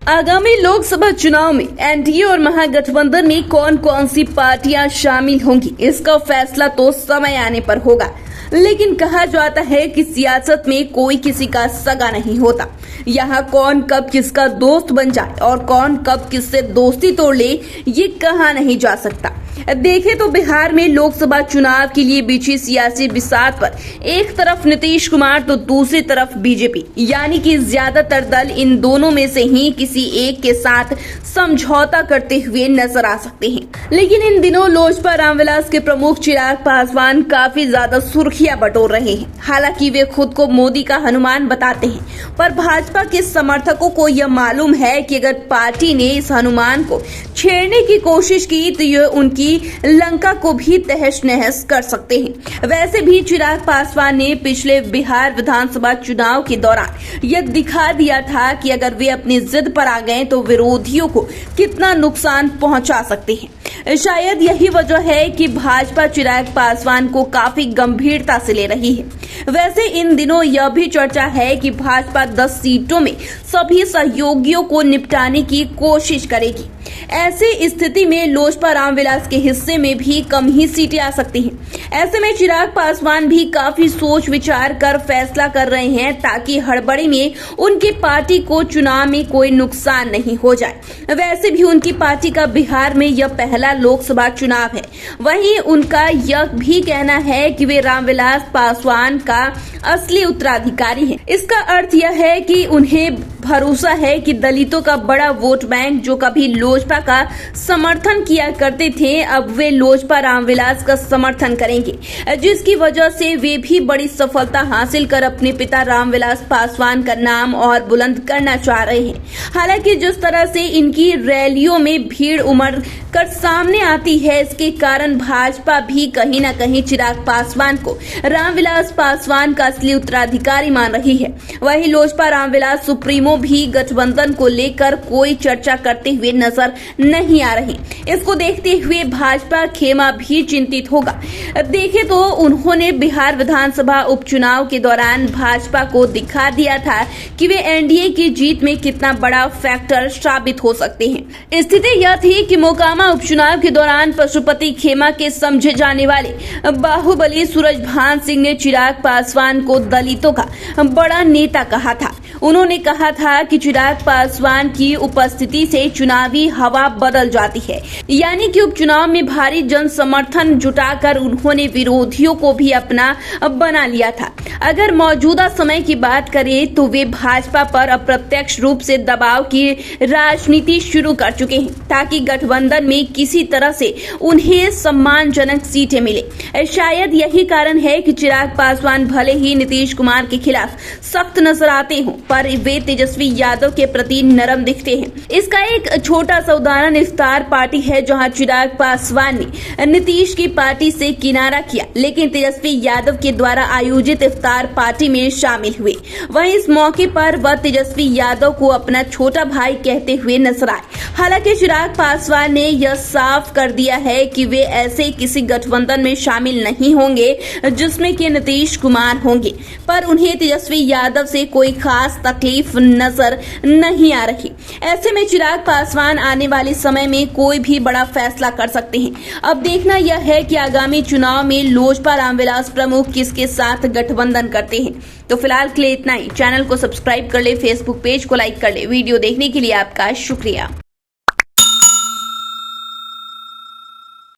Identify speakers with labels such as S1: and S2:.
S1: आगामी लोकसभा चुनाव में एनडीए और महागठबंधन में कौन कौन सी पार्टियां शामिल होंगी, इसका फैसला तो समय आने पर होगा। लेकिन कहा जाता है कि सियासत में कोई किसी का सगा नहीं होता। यहाँ कौन कब किसका दोस्त बन जाए और कौन कब किससे दोस्ती तोड़ ले, ये कहा नहीं जा सकता। देखें तो बिहार में लोकसभा चुनाव के लिए बिछी सियासी बिसात पर एक तरफ नीतीश कुमार तो दूसरी तरफ बीजेपी, यानी कि ज्यादातर दल इन दोनों में से ही किसी एक के साथ समझौता करते हुए नजर आ सकते हैं। लेकिन इन दिनों लोजपा रामविलास के प्रमुख चिराग पासवान काफी ज्यादा सुर्खियां बटोर रहे हैं। हालांकि वे खुद को मोदी का हनुमान बताते हैं, पर भाजपा के समर्थकों को यह मालूम है कि अगर पार्टी ने इस हनुमान को छेड़ने की कोशिश की तो यह उनकी लंका को भी तहस नहस कर सकते हैं। वैसे भी चिराग पासवान ने पिछले बिहार विधानसभा चुनाव के दौरान यह दिखा दिया था कि अगर वे अपनी जिद पर आ गए तो विरोधियों को कितना नुकसान पहुंचा सकते हैं। शायद यही वजह है कि भाजपा चिराग पासवान को काफी गंभीरता से ले रही है। वैसे इन दिनों यह भी चर्चा है कि भाजपा 10 सीटों में सभी सहयोगियों को निपटाने की कोशिश करेगी। ऐसी स्थिति में लोजपा रामविलास के हिस्से में भी कम ही सीटें आ सकती हैं। ऐसे में चिराग पासवान भी काफी सोच विचार कर फैसला कर रहे हैं ताकि हड़बड़ी में उनकी पार्टी को चुनाव में कोई नुकसान नहीं हो जाए। वैसे भी उनकी पार्टी का बिहार में यह पहला लोकसभा चुनाव है। वहीं उनका यह भी कहना है कि वे रामविलास पासवान का असली उत्तराधिकारी हैं। इसका अर्थ यह है कि उन्हें भरोसा है कि दलितों का बड़ा वोट बैंक जो कभी लोजपा का समर्थन किया करते थे, अब वे लोजपा रामविलास का समर्थन करेंगे, जिसकी वजह से वे भी बड़ी सफलता हासिल कर अपने पिता रामविलास पासवान का नाम और बुलंद करना चाह रहे हैं। हालांकि जिस तरह से इनकी रैलियों में भीड़ उमड़ कर सामने आती है, इसके कारण भाजपा भी कहीं न कहीं चिराग पासवान को रामविलास पासवान का असली उत्तराधिकारी मान रही है। वहीं लोजपा रामविलास सुप्रीमो भी गठबंधन को लेकर कोई चर्चा करते हुए नजर नहीं आ रही। इसको देखते हुए भाजपा खेमा भी चिंतित होगा। देखें तो उन्होंने बिहार विधानसभा उपचुनाव के दौरान भाजपा को दिखा दिया था कि वे एनडीए की जीत में कितना बड़ा फैक्टर साबित हो सकते हैं। स्थिति यह थी कि मोकामा उपचुनाव के दौरान पशुपति खेमा के समझे जाने वाले बाहुबली सूरजभान सिंह ने चिराग पासवान को दलितों का बड़ा नेता कहा था। उन्होंने कहा था कि चिराग पासवान की उपस्थिति से चुनावी हवा बदल जाती है, यानी कि उपचुनाव में भारी जन समर्थन जुटाकर उन्होंने विरोधियों को भी अपना बना लिया था। अगर मौजूदा समय की बात करें तो वे भाजपा पर अप्रत्यक्ष रूप से दबाव की राजनीति शुरू कर चुके हैं ताकि गठबंधन में किसी तरह से उन्हें सम्मानजनक सीटें मिले। शायद यही कारण है कि चिराग पासवान भले ही नीतीश कुमार के खिलाफ सख्त नजर आते हों, पर वे तेजस्वी यादव के प्रति नरम दिखते हैं। इसका एक छोटा सा उदाहरण इफ्तार पार्टी है, जहां चिराग पासवान ने नीतीश की पार्टी से किनारा किया, लेकिन तेजस्वी यादव के द्वारा आयोजित इफ्तार पार्टी में शामिल हुए। वहीं इस मौके पर वह तेजस्वी यादव को अपना छोटा भाई कहते हुए नजर आए। हालांकि चिराग पासवान ने यह साफ कर दिया है कि वे ऐसे किसी गठबंधन में शामिल नहीं होंगे जिसमें कि नीतीश कुमार होंगे, पर उन्हें तेजस्वी यादव से कोई खास तकलीफ नजर नहीं आ रही। ऐसे में चिराग पासवान आने वाले समय में कोई भी बड़ा फैसला कर सकते हैं। अब देखना यह है कि आगामी चुनाव में लोजपा रामविलास प्रमुख किसके साथ गठबंधन करते हैं। तो फिलहाल के लिए इतना ही। चैनल को सब्सक्राइब कर ले, फेसबुक पेज को लाइक कर ले। वीडियो देखने के लिए आपका शुक्रिया।